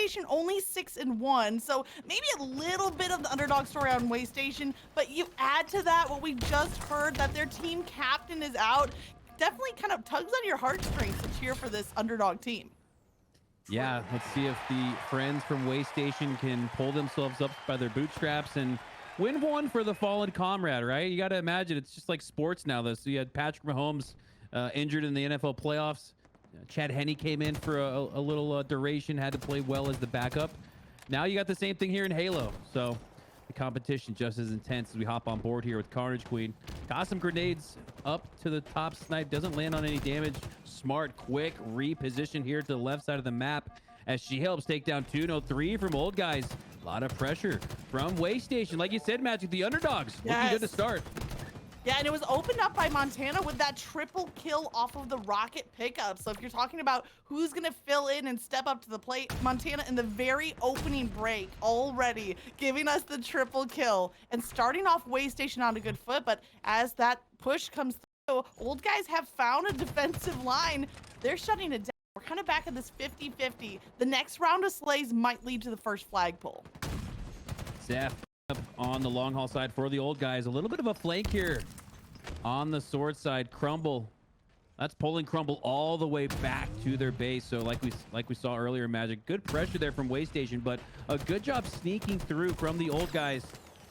Station only 6-1, so maybe a little bit of the underdog story on Way Station, but you add to that what we just heard, that their team captain is out, definitely kind of tugs on your heartstrings to cheer for this underdog team. Yeah, let's see if the friends from Way Station can pull themselves up by their bootstraps and win one for the fallen comrade, right? You got to imagine it's just like sports now, though. So you had Patrick Mahomes injured in the NFL playoffs. Chad Henne came in for a little duration, had to play well as the backup. Now you got the same thing here in Halo. So the competition just as intense as we hop on board here with Carnage Queen. Toss some grenades up to the top snipe. Doesn't land on any damage. Smart, quick reposition here to the left side of the map as she helps take down 203 from Old Guys. A lot of pressure from Way Station. Like you said, Magic, the underdogs looking good to start. Yeah, and it was opened up by Montana with that triple kill off of the rocket pickup. So if you're talking about who's going to fill in and step up to the plate, Montana in the very opening break already giving us the triple kill and starting off Way Station on a good foot. But as that push comes through, Old Guys have found a defensive line. They're shutting it down. We're kind of back at this 50-50. The next round of slays might lead to the first flagpole. Zeph up on the long haul side for the Old Guys. A little bit of a flank here on the sword side. Crumble, that's pulling Crumble all the way back to their base. So like we saw earlier, Magic, good pressure there from Way Station, but a good job sneaking through from the Old Guys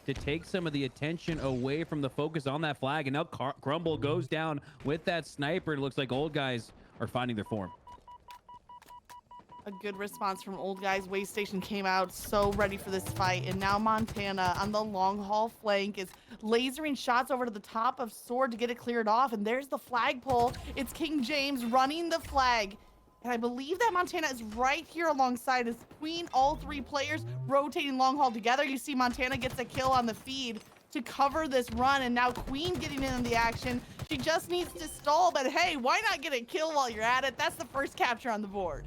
to take some of the attention away from the focus on that flag. And now Crumble goes down with that sniper. It looks like Old Guys are finding their form. A good response from Old Guys. Way Station came out so ready for this fight, and now Montana on the long haul flank is lasering shots over to the top of Sword to get it cleared off, and there's the flagpole. It's King James running the flag, and I believe that Montana is right here alongside his Queen. All three players rotating long haul together. You see Montana gets a kill on the feed to cover this run, and now Queen getting in on the action. She just needs to stall, but hey, why not get a kill while you're at it? That's the first capture on the board.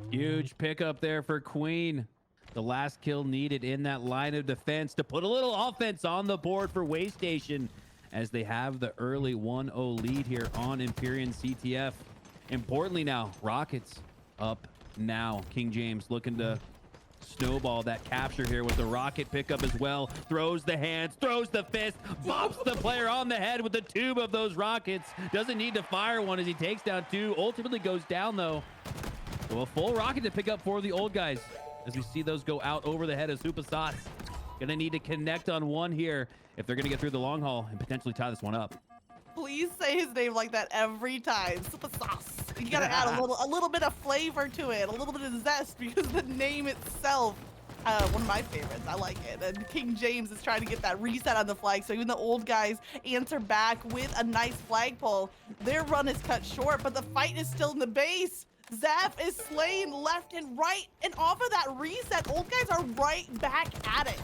Huge pickup there for Queen. The last kill needed in that line of defense to put a little offense on the board for Way Station as they have the early 1-0 lead here on Empyrean CTF. Importantly now, Rockets up now. King James looking to snowball that capture here with the rocket pickup as well. Throws the hands, throws the fist, bops the player on the head with the tube of those rockets. Doesn't need to fire one as he takes down two. Ultimately goes down though. So a full rocket to pick up for the Old Guys as we see those go out over the head of Super Sauce. Gonna need to connect on one here if they're gonna get through the long haul and potentially tie this one up. Please say his name like that every time. Super Sauce. You gotta add a little bit of flavor to it, a little bit of zest, because the name itself, one of my favorites. I like it. And King James is trying to get that reset on the flag, so even the Old Guys answer back with a nice flagpole. Their run is cut short, but the fight is still in the base. Zeph is slaying left and right, and off of that reset, Old Guys are right back at it.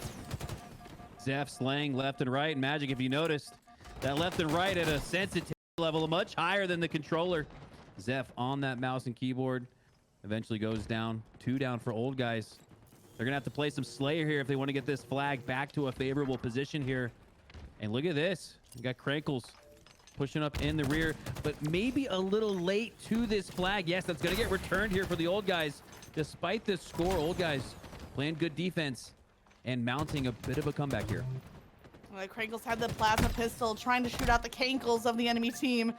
Zeph slaying left and right. Magic, if you noticed, that left and right at a sensitivity level much higher than the controller. Zeph on that mouse and keyboard eventually goes down. 2 down for Old Guys. They're gonna have to play some Slayer here if they want to get this flag back to a favorable position here. And look at this. We got Crankles pushing up in the rear, but maybe a little late to this flag. Yes, that's going to get returned here for the Old Guys. Despite this score, Old Guys playing good defense and mounting a bit of a comeback here. Crankles had the plasma pistol trying to shoot out the cankles of the enemy team,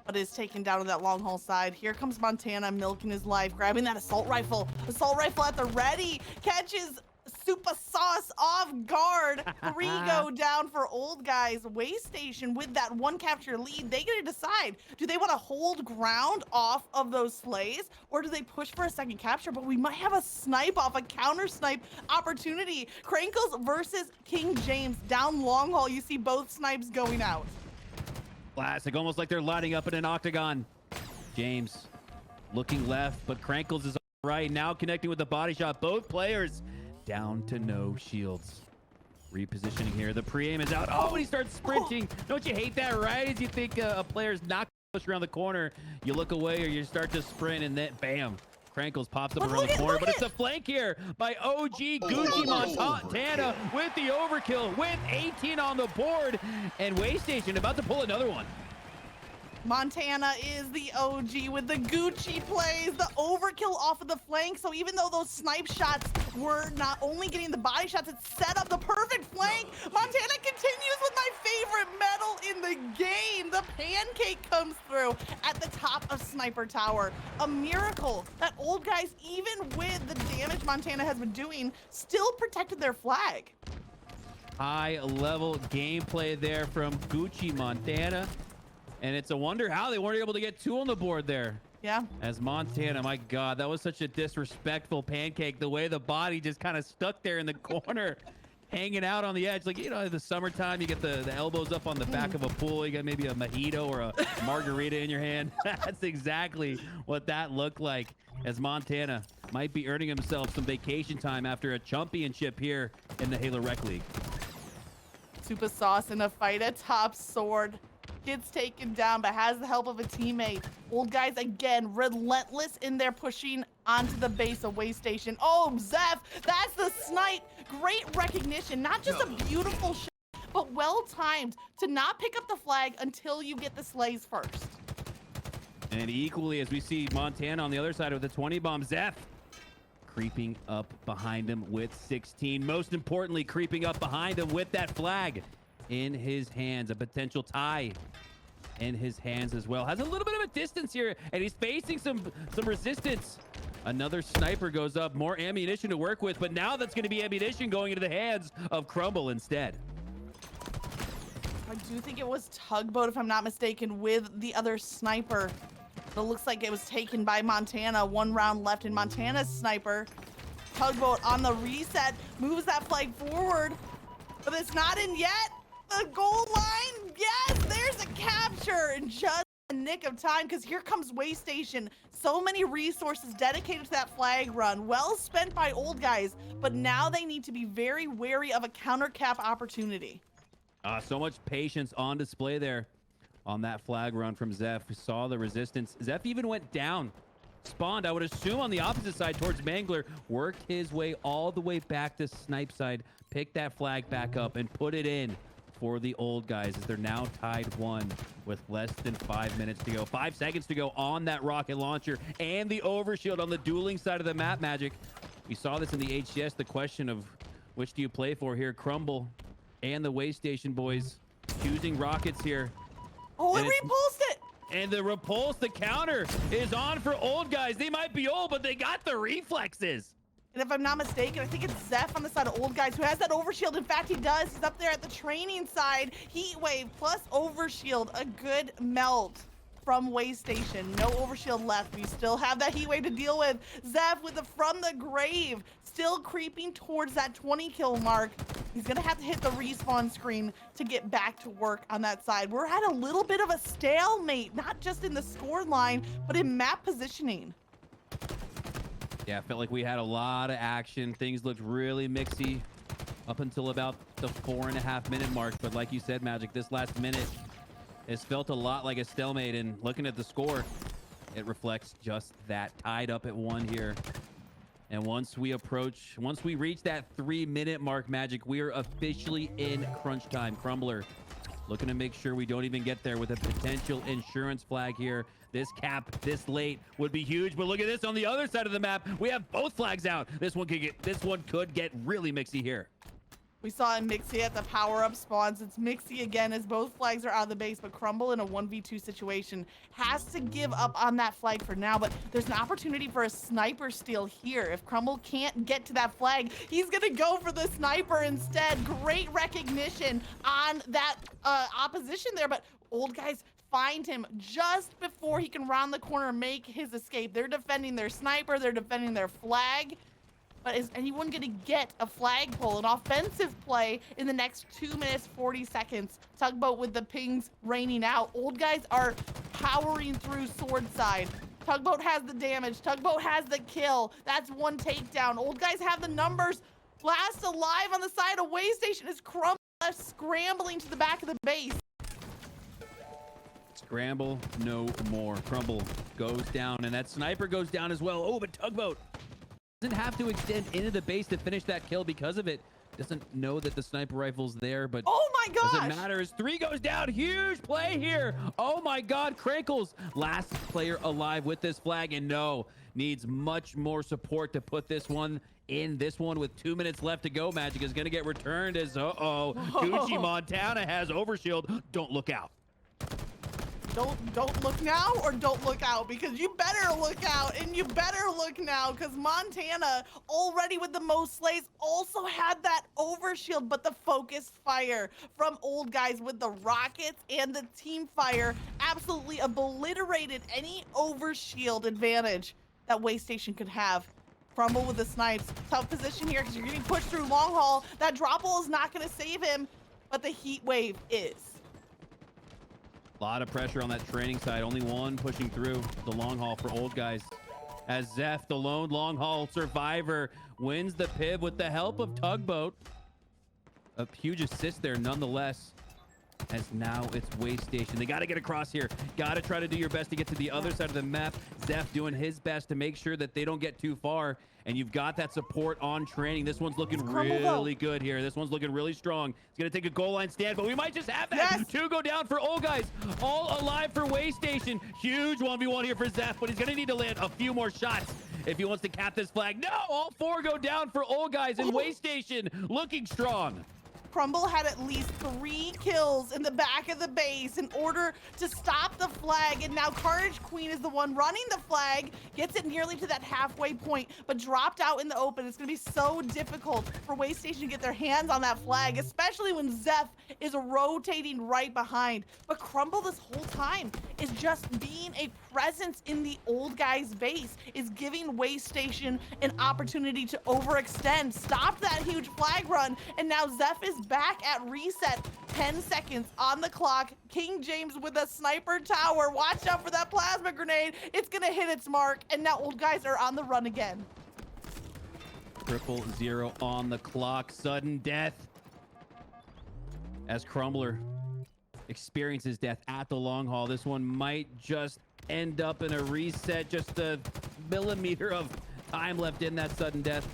but is taken down on that long haul side. Here comes Montana milking his life, grabbing that assault rifle. Assault rifle at the ready, catches Super Sauce off guard. 3 go down for Old Guys. Way Station with that 1 capture lead. They get to decide, do they want to hold ground off of those slays, or do they push for a second capture? But we might have a snipe off, a counter snipe opportunity. Crankles versus King James down long haul. You see both snipes going out. Classic, almost like they're lining up in an octagon. James looking left, but Crankles is right now, connecting with the body shot. Both players down to no shields. Repositioning here. The pre-aim is out. Oh, and he starts sprinting. Don't you hate that, right? As you think a player's not push around the corner, you look away or you start to sprint, and then bam, Crankles pops up around the corner. But it's a flank here by OG Gucci Montana with the overkill with 18 on the board, and Way Station about to pull another one. Montana is the OG with the Gucci plays, the overkill off of the flank. So even though those snipe shots were not only getting the body shots, it set up the perfect flank. Montana continues with my favorite medal in the game. The pancake comes through at the top of Sniper Tower. A miracle that old guys, even with the damage Montana has been doing, still protected their flag. High level gameplay there from Gucci Montana. And it's a wonder how they weren't able to get two on the board there. Yeah. As Montana, my God, that was such a disrespectful pancake. The way the body just kind of stuck there in the corner, hanging out on the edge. Like, you know, in the summertime, you get the elbows up on the back of a pool. You got maybe a mojito or a margarita in your hand. That's exactly what that looked like, as Montana might be earning himself some vacation time after a championship here in the Halo Rec League. Super Sauce in a fight at top sword. Gets taken down, but has the help of a teammate. Old guys, again, relentless in their pushing onto the base of Way Station. Oh, Zeph, that's the snipe. Great recognition. Not just a beautiful shot, but well-timed to not pick up the flag until you get the slays first. And equally, as we see Montana on the other side with the 20 bomb, Zeph creeping up behind him with 16. Most importantly, creeping up behind him with that flag in his hands. A potential tie in his hands as well. Has a little bit of a distance here, and he's facing some resistance. Another sniper goes up, more ammunition to work with, but now that's going to be ammunition going into the hands of Crumble instead. I do think it was Tugboat, if I'm not mistaken, with the other sniper. But it looks like it was taken by Montana. 1 round left in Montana's sniper. Tugboat on the reset, moves that flag forward, but it's not in yet. The goal line, yes, there's a capture in just a nick of time, because here comes Way Station. So many resources dedicated to that flag run, well spent by old guys, but now they need to be very wary of a counter cap opportunity. So much patience on display there on that flag run from Zeph. We saw the resistance. Zeph even went down, spawned, I would assume, on the opposite side towards Mangler, worked his way all the way back to snipe side, picked that flag back up and put it in for the old guys, as they're now tied 1 with less than 5 minutes to go. 5 seconds to go on that rocket launcher and the overshield on the dueling side of the map, Magic. We saw this in the HCS, the question of which do you play for here? Crumble and the Way Station boys choosing rockets here. Oh, it repulsed it! And the repulse, the counter, is on for old guys. They might be old, but they got the reflexes. And if I'm not mistaken, I think it's Zeph on the side of old guys who has that overshield. In fact, he does. He's up there at the training side. Heat wave plus overshield. A good melt from Way Station. No overshield left. We still have that heat wave to deal with. Zeph with the from the grave. Still creeping towards that 20 kill mark. He's going to have to hit the respawn screen to get back to work on that side. We're at a little bit of a stalemate, not just in the score line, but in map positioning. Yeah, I felt like we had a lot of action. Things looked really mixy up until about the 4.5 minute mark. But like you said, Magic, this last minute has felt a lot like a stalemate. And looking at the score, it reflects just that. Tied up at 1 here. And once we reach that 3 minute mark, Magic, we are officially in crunch time. Crumbler looking to make sure we don't even get there with a potential insurance flag here. This cap this late would be huge, but look at this on the other side of the map. We have both flags out. This one could get really mixy here. We saw in Mixie at the power-up spawns. It's Mixie again as both flags are out of the base, but Crumble in a 1v2 situation has to give up on that flag for now, but there's an opportunity for a sniper steal here. If Crumble can't get to that flag, he's gonna go for the sniper instead. Great recognition on that opposition there, but old guys find him just before he can round the corner and make his escape. They're defending their sniper, they're defending their flag. But is anyone going to get a flagpole, an offensive play in the next 2 minutes, 40 seconds? Tugboat with the pings raining out. Old guys are powering through sword side. Tugboat has the damage. Tugboat has the kill. That's 1 takedown. Old guys have the numbers. Last alive on the side of Way Station is Crumble left scrambling to the back of the base. Scramble no more. Crumble goes down, and that sniper goes down as well. Oh, but Tugboat doesn't have to extend into the base to finish that kill because of it. Doesn't know that the sniper rifle's there, but Oh my gosh! doesn't matter as 3 goes down. Huge play here. Oh my God, Crinkles, last player alive with this flag, and no, needs much more support to put this one in. This one with 2 minutes left to go. Magic is gonna get returned as Gucci Montana has overshield. Don't look out. Don't look now or don't look out, because you better look out and you better look now, because Montana, already with the most slays, also had that overshield, but the focused fire from Old Guys with the rockets and the team fire absolutely obliterated any overshield advantage that Waystation could have. Crumble with the snipes. Tough position here because you're getting pushed through long haul. That drop hole is not going to save him, but the heat wave is. A lot of pressure on that training side. Only one pushing through the long haul for Old Guys. As Zeph, the lone long haul survivor, wins the piv with the help of Tugboat. A huge assist there nonetheless. As now it's Waystation. They got to get across here. Got to try to do your best to get to the other side of the map. Zeph doing his best to make sure that they don't get too far. And you've got that support on training. This one's looking really good here. This one's looking really strong. It's going to take a goal line stand, but we might just have that. Yes. 2 go down for Old Guys. All alive for Waystation. Huge 1v1 here for Zeph, but he's going to need to land a few more shots if he wants to cap this flag. No, all 4 go down for Old Guys, and Waystation looking strong. Crumble had at least 3 kills in the back of the base in order to stop the flag, and now Carnage Queen is the one running the flag, gets it nearly to that halfway point, but dropped out in the open. It's going to be so difficult for Waystation to get their hands on that flag, especially when Zeph is rotating right behind. But Crumble this whole time is just being a presence in the Old Guys base, is giving Waystation an opportunity to overextend, stop that huge flag run, and now Zeph is back at reset. 10 seconds on the clock. King James with a sniper tower. Watch out for that plasma grenade. It's gonna hit its mark, and now Old Guys are on the run again. 000 on the clock. Sudden death as Crumbler experiences death at the long haul. This one might just end up in a reset. Just a millimeter of time left in that sudden death.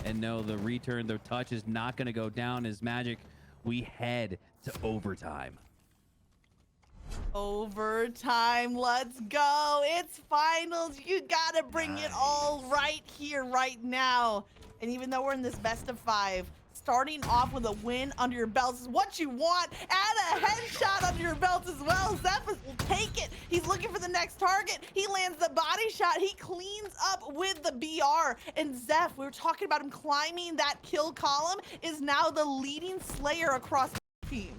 And no, the return, the touch is not going to go down as Magic. We head to overtime. Overtime, let's go. It's finals. You gotta bring it all right here, right now. And even though we're in this best of 5, starting off with a win under your belts is what you want. Add a headshot under your belts as well. Zeph will take it. He's looking for the next target. He lands the body shot. He cleans up with the BR. And Zeph, we were talking about him climbing that kill column, is now the leading slayer across teams.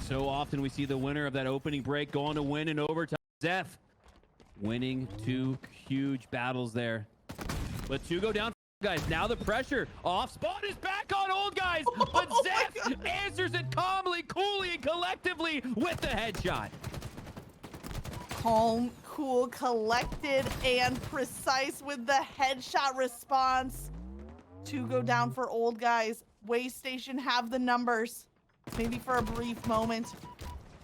So often we see the winner of that opening break going to win in overtime. Zeph winning 2 huge battles there. But 2 go down. Guys, now the pressure off spawn is back on Old Guys, but Zeph answers it calmly, coolly, and collectively with the headshot. Calm, cool, collected, and precise with the headshot response. 2 go down for Old Guys. Waystation have the numbers, maybe for a brief moment.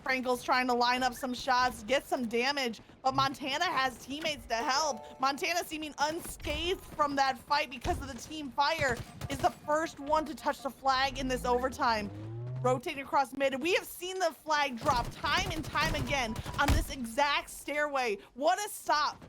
Frankle's trying to line up some shots, get some damage, but Montana has teammates to help. Montana, seeming unscathed from that fight because of the team fire, is the first one to touch the flag in this overtime. Rotating across mid, and we have seen the flag drop time and time again on this exact stairway. What a stop.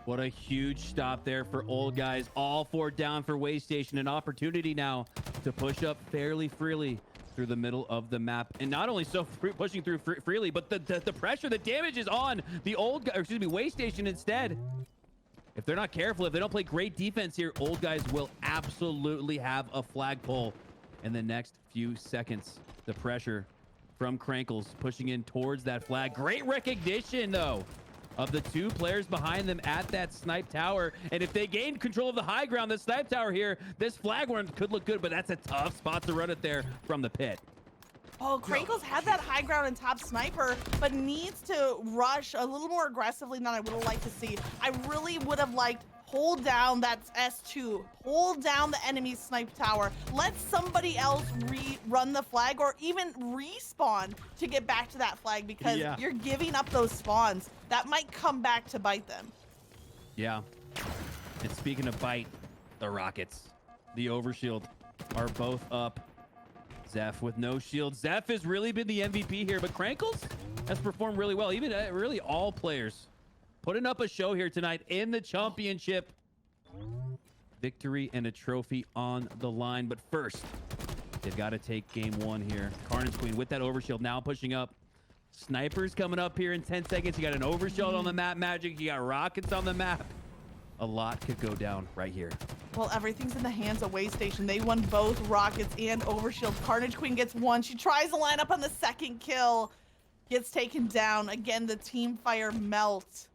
What a huge stop there for Old Guys. All 4 down for Waystation. An opportunity now to push up fairly freely through the middle of the map, and not only so pushing through freely, but the pressure, the damage is on the Waystation instead. If they're not careful, if they don't play great defense here, Old Guys will absolutely have a flagpole in the next few seconds. The pressure from Crankles pushing in towards that flag. Great recognition though of the 2 players behind them at that snipe tower. And if they gain control of the high ground, the snipe tower here, this flag run could look good, but that's a tough spot to run it there from the pit. Oh, Crankles had that high ground and top sniper, but needs to rush a little more aggressively than I would have liked to see. I really would have liked hold down that S2, hold down the enemy snipe tower, let somebody else run the flag or even respawn to get back to that flag, because you're giving up those spawns that might come back to bite them. Yeah. And speaking of bite, the Rockets. the overshield are both up. Zeph with no shield. Zeph has really been the MVP here, but Krankles has performed really well. Even really all players putting up a show here tonight in the championship. Victory and a trophy on the line, but first they've got to take game one here. Carnage Queen with that overshield now pushing up. Snipers coming up here in 10 seconds. You got an overshield on the map, Magic. You got rockets on the map. A lot could go down right here. Well, everything's in the hands of Waystation. They won both rockets and overshield. Carnage Queen gets one. She tries to line up on the second kill. Gets taken down. Again, the team fire melts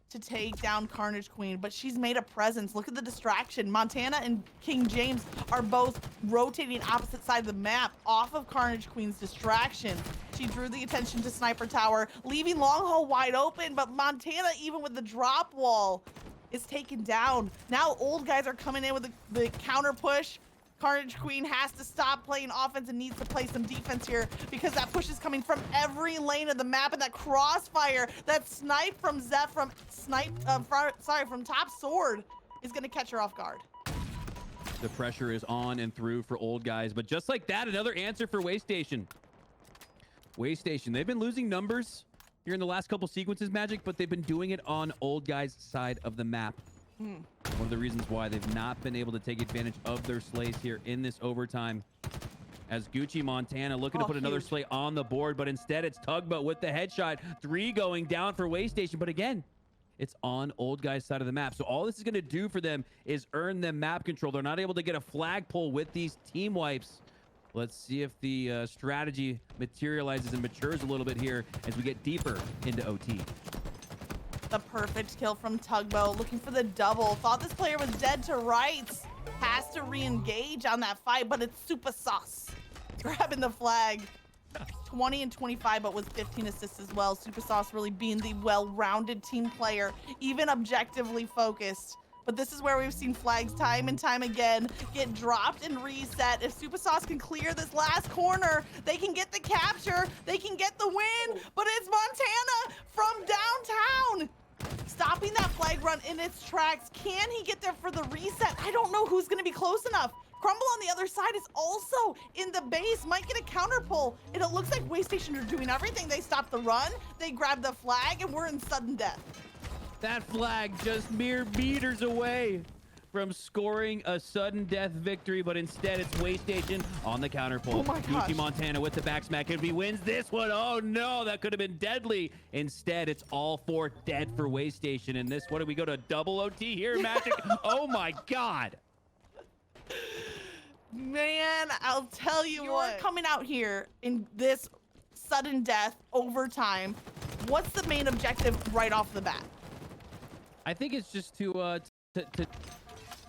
to take down Carnage Queen, but she's made a presence. Look at the distraction. Montana and King James are both rotating opposite side of the map off of Carnage Queen's distraction. She drew the attention to Sniper Tower, leaving Long Haul wide open, but Montana, even with the drop wall, is taken down. Now old guys are coming in with the counter push. Carnage Queen has to stop playing offense and needs to play some defense here because that push is coming from every lane of the map, and that crossfire, that snipe from Zeph from top sword is gonna catch her off guard. The pressure is on and through for old guys, but just like that, another answer for Waystation. Waystation, they've been losing numbers here in the last couple sequences, Magic, but they've been doing it on old guys' side of the map. One of the reasons why they've not been able to take advantage of their slays here in this overtime. As Gucci Montana looking to put another slay on the board, but instead it's Tugboat with the headshot. 3 going down for Waystation, but again, it's on old guys' side of the map. So all this is going to do for them is earn them map control. They're not able to get a flagpole with these team wipes. Let's see if the strategy materializes and matures a little bit here as we get deeper into OT. The perfect kill from Tugboat, looking for the double. Thought this player was dead to rights. Has to re-engage on that fight, but it's Super Sauce grabbing the flag. 20 and 25, but with 15 assists as well. Super Sauce really being the well-rounded team player, even objectively focused. But this is where we've seen flags time and time again get dropped and reset. If Super Sauce can clear this last corner, they can get the capture, they can get the win, but it's Montana from downtown stopping that flag run in its tracks. Can he get there for the reset? I don't know who's gonna be close enough. Crumble on the other side is also in the base, might get a counter pull. And it looks like Waystation are doing everything. They stop the run, they grab the flag, and we're in sudden death. That flag just mere meters away from scoring a sudden death victory, but instead it's Waystation on the counter pull. Oh my gosh. Gucci Montana with the back smack. If he wins this one, oh no, that could have been deadly. Instead, it's all 4 dead for Waystation. And this, what do we go to double OT here, Magic? Oh my God. Man, I'll tell you what. Coming out here in this sudden death overtime, what's the main objective right off the bat? I think it's just to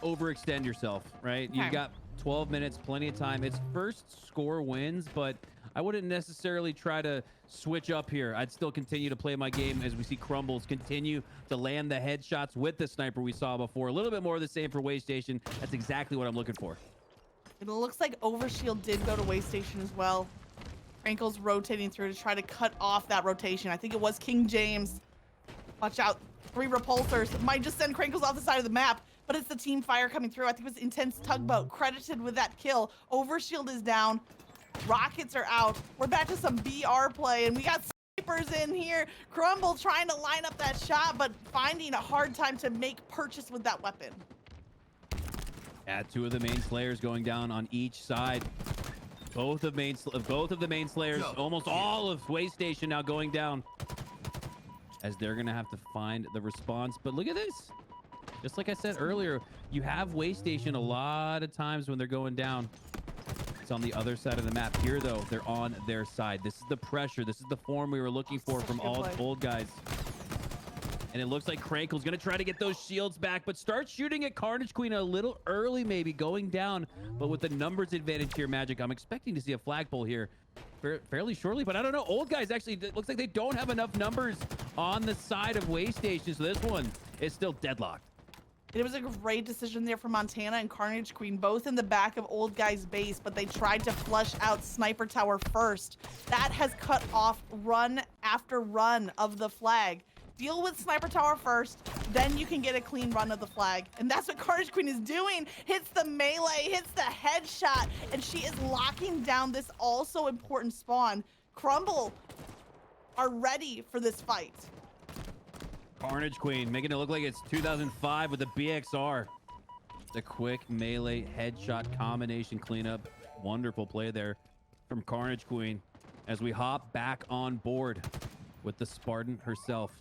overextend yourself, right? Okay. You've got 12 minutes, plenty of time. It's first score wins, but I wouldn't necessarily try to switch up here. I'd still continue to play my game as we see Crumbles continue to land the headshots with the sniper we saw before. A little bit more of the same for Waystation. That's exactly what I'm looking for. It looks like Overshield did go to Waystation as well. Crankle's rotating through to try to cut off that rotation. I think it was King James. Watch out. 3 repulsors. Might just send Crankles off the side of the map, but it's the team fire coming through. I think it was Intense Tugboat credited with that kill. Overshield is down. Rockets are out. We're back to some BR play, and we got snipers in here. Crumble trying to line up that shot, but finding a hard time to make purchase with that weapon. Yeah, 2 of the main slayers going down on each side. Both of the main slayers, almost all of Waystation now going down, as they're gonna have to find the response. But look at this. Just like I said earlier, you have Waystation a lot of times when they're going down. It's on the other side of the map. Here, though, they're on their side. This is the pressure. This is the form we were looking for from all old guys. And it looks like Crankle's gonna try to get those shields back, but start shooting at Carnage Queen a little early, maybe going down. But with the numbers advantage here, Magic, I'm expecting to see a flagpole here fairly shortly, but I don't know. Old guys actually, it looks like they don't have enough numbers on the side of Waystation, so this one is still deadlocked. It was a great decision there for Montana and Carnage Queen, both in the back of old guy's base, but they tried to flush out Sniper Tower first. That has cut off run after run of the flag. deal with Sniper Tower first, then you can get a clean run of the flag. And that's what Carnage Queen is doing. Hits the melee, hits the headshot, and she is locking down this also important spawn. Crumble are ready for this fight. Carnage Queen making it look like it's 2005 with the BXR. The quick melee headshot combination cleanup. Wonderful play there from Carnage Queen as we hop back on board with the Spartan herself.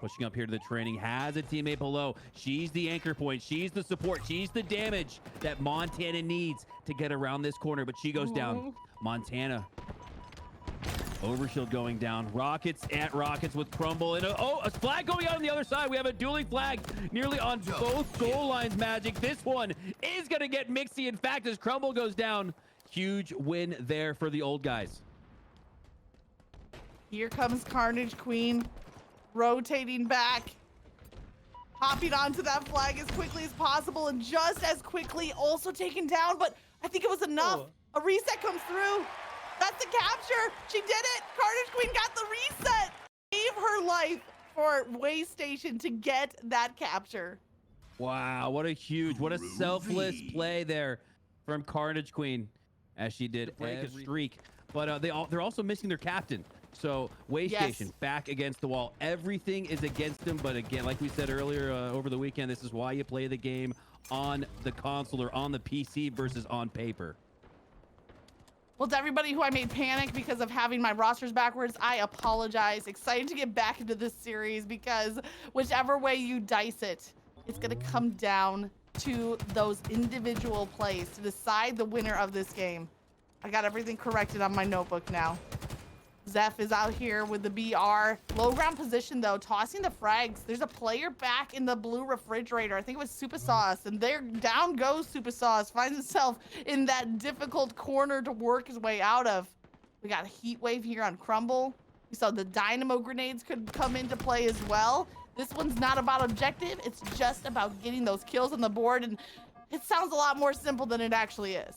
Pushing up here to the training, has a teammate below. She's the anchor point. She's the support. She's the damage that Montana needs to get around this corner, but she goes down. Montana. Overshield going down. Rockets at Rockets with Crumble. And a flag going out on the other side. We have a dueling flag nearly on both goal lines, Magic. This one is going to get mixy. In fact, as Crumble goes down, huge win there for the old guys. Here comes Carnage Queen, rotating back, hopping onto that flag as quickly as possible, and just as quickly also taken down, but I think it was enough. A reset comes through. That's the capture. She did it. Carnage Queen got the reset. Gave her life for Way Station to get that capture. Wow, what a selfless play there from Carnage Queen as she did a streak. But they're also missing their captain. So Way Station back against the wall. Everything is against them. But again, like we said earlier over the weekend, this is why you play the game on the console or on the PC versus on paper. Well, to everybody who I made panic because of having my rosters backwards, I apologize. Excited to get back into this series because whichever way you dice it, it's going to come down to those individual plays to decide the winner of this game. I got everything corrected on my notebook now. Zeph is out here with the BR. Low ground position, though, tossing the frags. There's a player back in the blue refrigerator. I think it was Super Sauce, and there down goes Super Sauce. Finds himself in that difficult corner to work his way out of. We got a heat wave here on Crumble. We saw the dynamo grenades could come into play as well. This one's not about objective. It's just about getting those kills on the board, and it sounds a lot more simple than it actually is.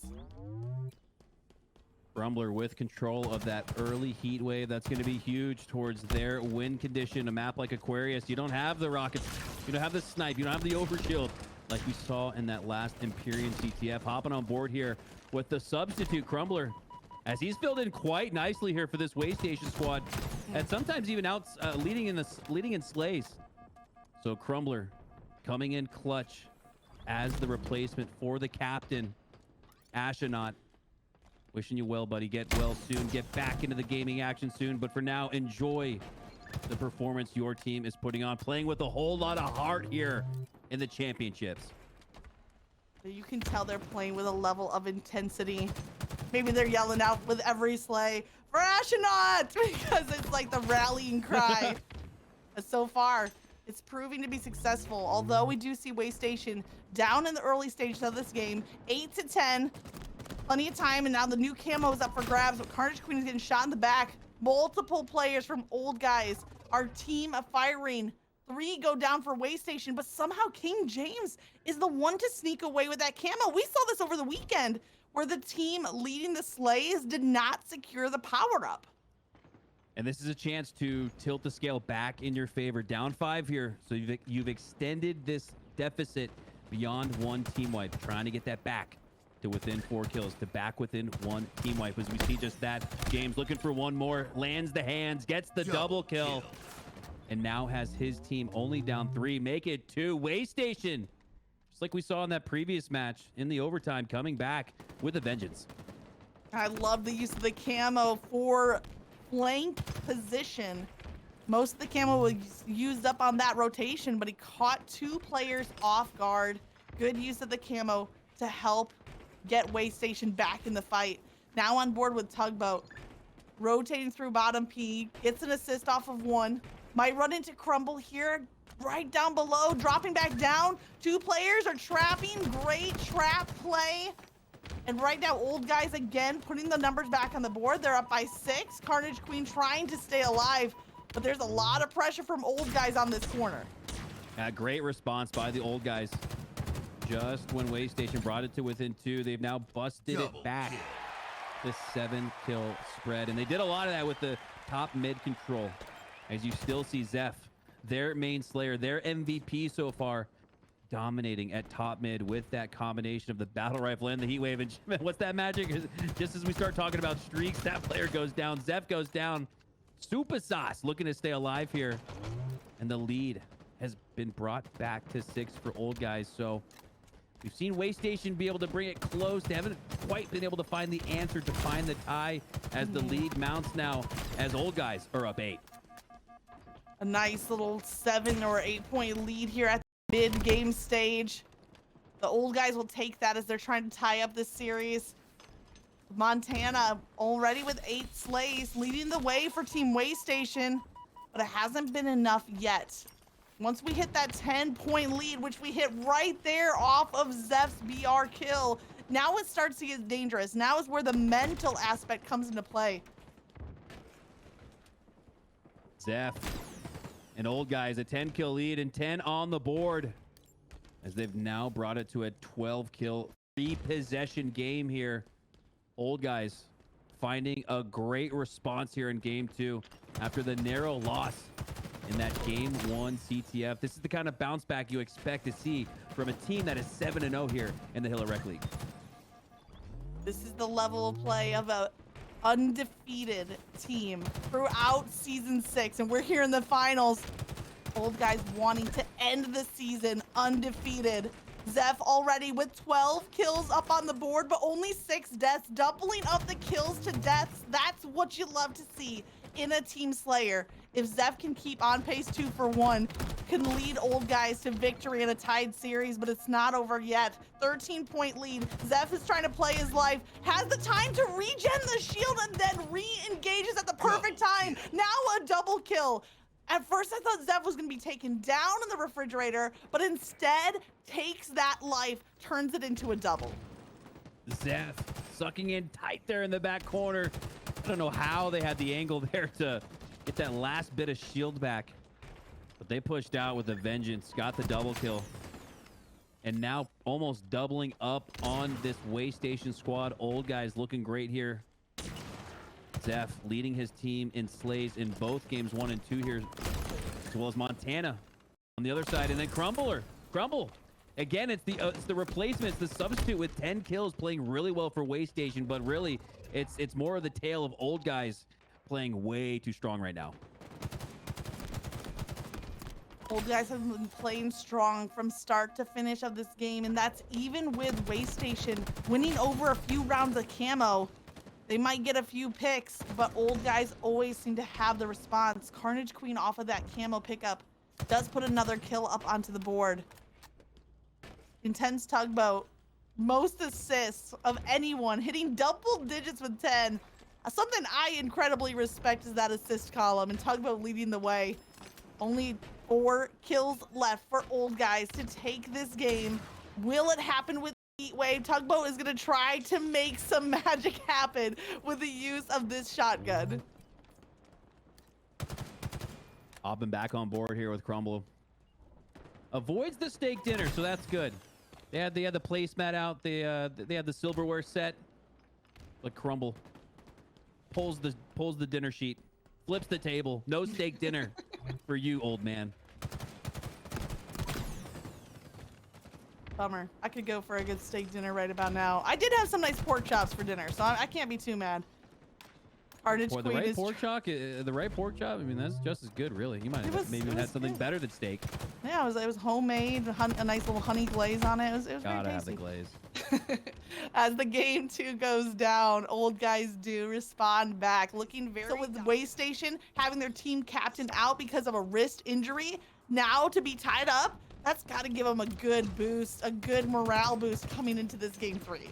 Rumbler with control of that early heat wave. That's going to be huge towards their win condition. A map like Aquarius, you don't have the rockets, you don't have the snipe, you don't have the overshield like we saw in that last Empyrean CTF. Hopping on board here with the substitute Crumbler as he's filled in quite nicely here for this Way Station squad, and sometimes even out leading in slays. So Crumbler coming in clutch as the replacement for the captain. Astronaut, wishing you well, buddy. Get well soon. Get back into the gaming action soon. But for now, enjoy the performance your team is putting on. Playing with a whole lot of heart here in the championships. You can tell they're playing with a level of intensity. Maybe they're yelling out with every slay for Astronaut because it's like the rallying cry. But so far, it's proving to be successful. Although we do see Way Station down in the early stages of this game, 8-10. Plenty of time, and now the new camo is up for grabs, but Carnage Queen is getting shot in the back. Multiple players from old guys. Our team of firing. 3 go down for Way Station, but somehow King James is the one to sneak away with that camo. We saw this over the weekend, where the team leading the slays did not secure the power-up. And this is a chance to tilt the scale back in your favor. Down 5 here, so you've extended this deficit beyond 1 team wipe, trying to get that back to within 4 kills, to back within 1 team wipe. As we see just that, James looking for one more, lands the hands, gets the double kill, and now has his team only down 3, make it 2. Way Station, just like we saw in that previous match in the overtime, coming back with a vengeance. I love the use of the camo for flank position. Most of the camo was used up on that rotation, but he caught 2 players off guard. Good use of the camo to help get Way Station back in the fight. Now on board with Tugboat. Rotating through bottom P. Gets an assist off of 1. Might run into Crumble here. Right down below. Dropping back down. 2 players are trapping. Great trap play. And right now, old guys again putting the numbers back on the board. They're up by 6. Carnage Queen trying to stay alive. But there's a lot of pressure from old guys on this corner. Great response by the old guys. Just when Way Station brought it to within 2, they've now busted it back. This 7-kill spread. And they did a lot of that with the top mid control. As you still see Zeph their main slayer, their MVP so far, dominating at top mid with that combination of the battle rifle and the heat wave. And what's that magic? Just as we start talking about streaks, that player goes down. Zeph goes down. Super Sauce looking to stay alive here. And the lead has been brought back to 6 for Old Guys. So we've seen Waystation be able to bring it close. They haven't quite been able to find the answer to find the tie as the lead mounts now as Old Guys are up 8. A nice little 7 or 8 point lead here at the mid-game stage. The Old Guys will take that as they're trying to tie up this series. Montana already with 8 slays, leading the way for Team Waystation, but it hasn't been enough yet. Once we hit that 10-point lead, which we hit right there off of Zeph's BR kill, now it starts to get dangerous. Now is where the mental aspect comes into play. Zeph and Old Guys a 10-kill lead and 10 on the board as they've now brought it to a 12-kill 3-possession game here. Old Guys finding a great response here in game 2 after the narrow loss in that game 1 CTF. This is the kind of bounce back you expect to see from a team that is 7-0 here in the Hilla Rec League. This is the level of play of a undefeated team throughout season 6, and we're here in the finals. Old Guys wanting to end the season undefeated. Zeph already with 12 kills up on the board, but only 6 deaths, doubling up the kills to deaths. That's what you love to see in a team slayer. If Zeph can keep on pace 2 for 1, can lead Old Guys to victory in a tied series, but it's not over yet. 13-point lead. Zeph is trying to play his life, has the time to regen the shield, and then re-engages at the perfect time. Now a double kill. At first, I thought Zeph was going to be taken down in the refrigerator, but instead takes that life, turns it into a double. Zeph sucking in tight there in the back corner. I don't know how they had the angle there to get that last bit of shield back, but they pushed out with a vengeance, got the double kill, and now almost doubling up on this Waystation squad. Old Guys looking great here. Zeph leading his team in slays in both games 1 and 2 here, as well as Montana on the other side, and then Crumble. Again, it's the replacement, it's the substitute with 10 kills, playing really well for Waystation, but really it's more of the tale of Old Guys playing way too strong right now. Old Guys have been playing strong from start to finish of this game, and that's even with Waystation winning over a few rounds of camo. They might get a few picks, but Old Guys always seem to have the response. Carnage Queen off of that camo pickup does put another kill up onto the board. Intense Tugboat, most assists of anyone, hitting double digits with 10. Something I incredibly respect is that assist column, and Tugboat leading the way. Only 4 kills left for Old Guys to take this game. Will it happen with Heat Wave? Tugboat is going to try to make some magic happen with the use of this shotgun. Obbin back on board here with Crumble. Avoids the steak dinner, so that's good. They had the placemat out. They had the silverware set. But Crumble pulls the dinner sheet, flips the table. No steak dinner for you, old man. Bummer. I could go for a good steak dinner right about now. I did have some nice pork chops for dinner, so I can't be too mad. Carnage For the Queen right is pork chop, I mean, that's just as good, really. You might have maybe had something better than steak. Yeah, it was homemade, a nice little honey glaze on it. It was very Gotta tasty. have the glaze. As the game 2 goes down, Old Guys do respond back, looking very so with Waystation having their team captain out because of a wrist injury. Now to be tied up, that's got to give them a good boost, a good morale boost coming into this game 3.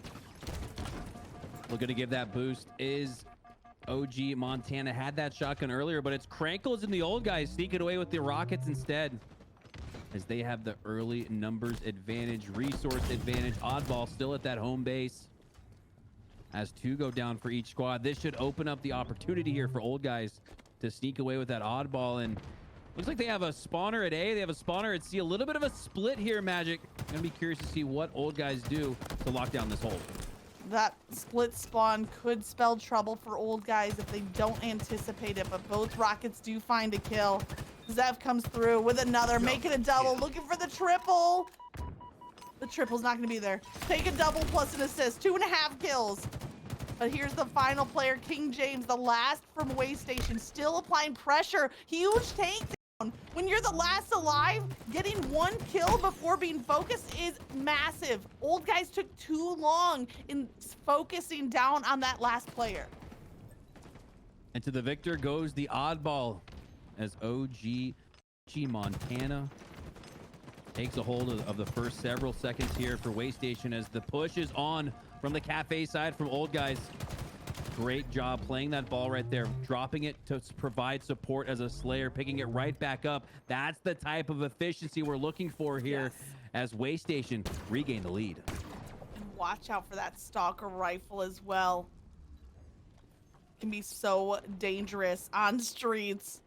Looking to give that boost is OG Montana. Had that shotgun earlier, but it's Krankles and the Old Guys sneaking away with the rockets instead, as they have the early numbers advantage, resource advantage. Oddball still at that home base. As 2 go down for each squad, this should open up the opportunity here for Old Guys to sneak away with that oddball. And looks like they have a spawner at A, they have a spawner at C. A little bit of a split here, Magic. Gonna be curious to see what Old Guys do to lock down this hole. That split spawn could spell trouble for Old Guys if they don't anticipate it, but both rockets do find a kill. Zev comes through with another, making a double, looking for the triple. The triple's not going to be there. Take a double plus an assist, 2.5 kills. But here's the final player, King James, the last from Waste Station, still applying pressure. Huge takedown. When you're the last alive, getting 1 kill before being focused is massive. Old Guys took too long in focusing down on that last player. And to the victor goes the oddball as OG Montana takes a hold of the first several seconds here for Waste Station as the push is on from the Cafe side from Old Guys. Great job playing that ball right there, dropping it to provide support as a Slayer, picking it right back up. That's the type of efficiency we're looking for here as Waste Station regain the lead. And watch out for that Stalker rifle as well. Can be so dangerous on streets.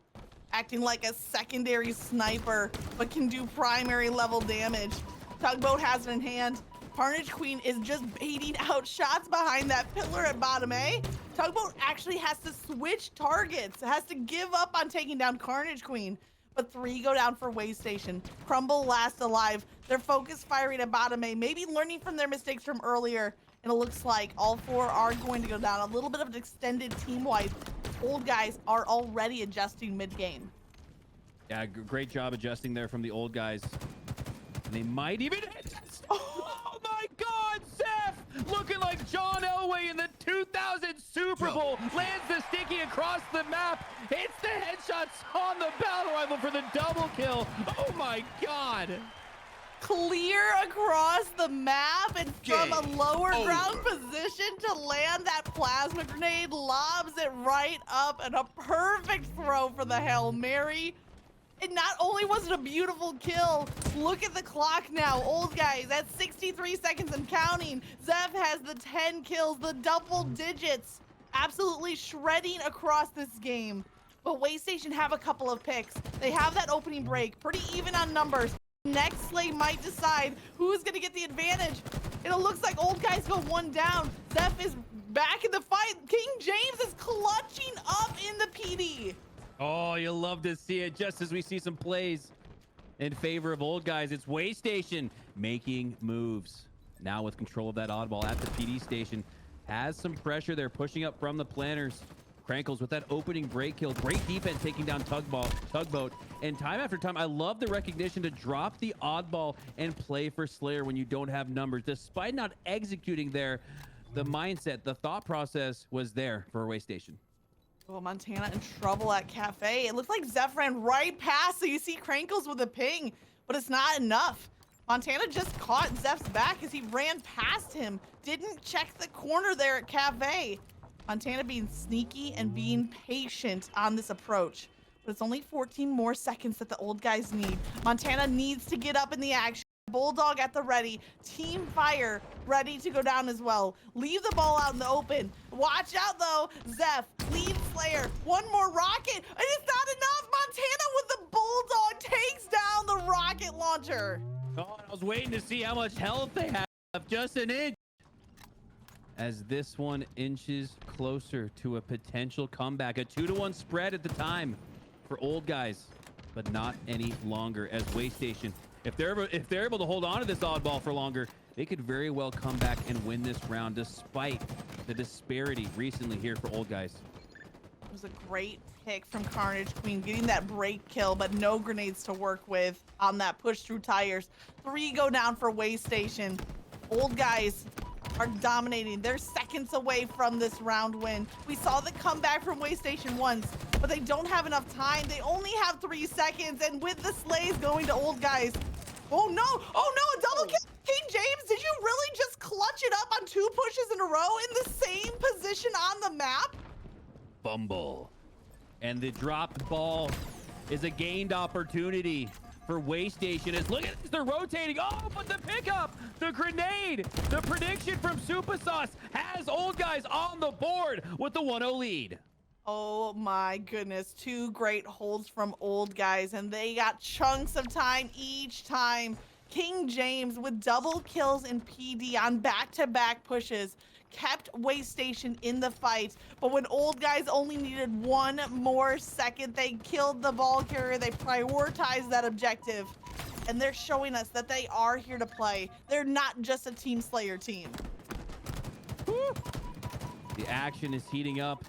Acting like a secondary sniper, but can do primary level damage. Tugboat has it in hand. Carnage Queen is just baiting out shots behind that pillar at bottom A. Tugboat actually has to switch targets. It has to give up on taking down Carnage Queen. But 3 go down for Waste Station. Crumble last alive. They're focus firing at bottom A, maybe learning from their mistakes from earlier. And it looks like all 4 are going to go down. A little bit of an extended team wipe. Old Guys are already adjusting mid-game. Yeah, great job adjusting there from the Old Guys. And they might even hit. Oh my God, Seth! Looking like John Elway in the 2000 Super Bowl. Lands the sticky across the map. Hits the headshots on the battle rifle for the double kill. Oh my God. Clear across the map and from a lower ground position to land that plasma grenade, lobs it right up, and a perfect throw for the Hail Mary. And not only was it a beautiful kill, look at the clock now. Old Guys at 63 seconds and counting. Zev has the 10 kills, the double digits, absolutely shredding across this game. But Waste Station have a couple of picks. They have that opening break, pretty even on numbers. Next slay might decide who's gonna get the advantage. And it looks like Old Guys go 1 down. Zeph is back in the fight. King James is clutching up in the PD. Oh, you'll love to see it just as we see some plays in favor of Old Guys. It's Waste Station making moves. Now with control of that oddball at the PD station. Has some pressure there, pushing up from the planners. Crankles with that opening break kill. Great defense taking down Tugboat. And time after time, I love the recognition to drop the oddball and play for Slayer when you don't have numbers. Despite not executing there, the mindset, the thought process was there for Waste Station. Oh, Montana in trouble at Cafe. It looked like Zeph ran right past, so you see Crankles with a ping, but it's not enough. Montana just caught Zeph's back as he ran past him. Didn't check the corner there at Cafe. Montana being sneaky and being patient on this approach. But it's only 14 more seconds that the Old Guys need. Montana needs to get up in the action. Bulldog at the ready. Team Fire ready to go down as well. Leave the ball out in the open. Watch out though. Zeph, lead Slayer. 1 more rocket. And it's not enough. Montana with the Bulldog takes down the rocket launcher. Oh, I was waiting to see how much health they have. Just an inch. As this one inches closer to a potential comeback. A 2-to-1 spread at the time for Old Guys, but not any longer as Waste Station. If they're able to hold on to this oddball for longer, they could very well come back and win this round despite the disparity recently here for Old Guys. It was a great pick from Carnage Queen, getting that break kill, but no grenades to work with on that push through tires. 3 go down for Waste Station. Old Guys are dominating. They're seconds away from this round win. We saw the comeback from Waste Station once, but they don't have enough time. They only have 3 seconds, and with the slays going to Old Guys. Oh no, a double kill. King James, did you really just clutch it up on 2 pushes in a row in the same position on the map? Fumble. And the dropped ball is a gained opportunity for Waste Station. As look at this, they're rotating. Oh, but the pickup, the grenade, the prediction from Super Sauce has Old Guys on the board with the 1-0 lead. Oh my goodness, 2 great holds from Old Guys, and they got chunks of time each time King James with double kills in PD on back-to-back pushes kept Waste Station in the fight, but when Old Guys only needed one more second, they killed the ball carrier. They prioritized that objective, and they're showing us that they are here to play. They're not just a team slayer team. Woo. The action is heating up,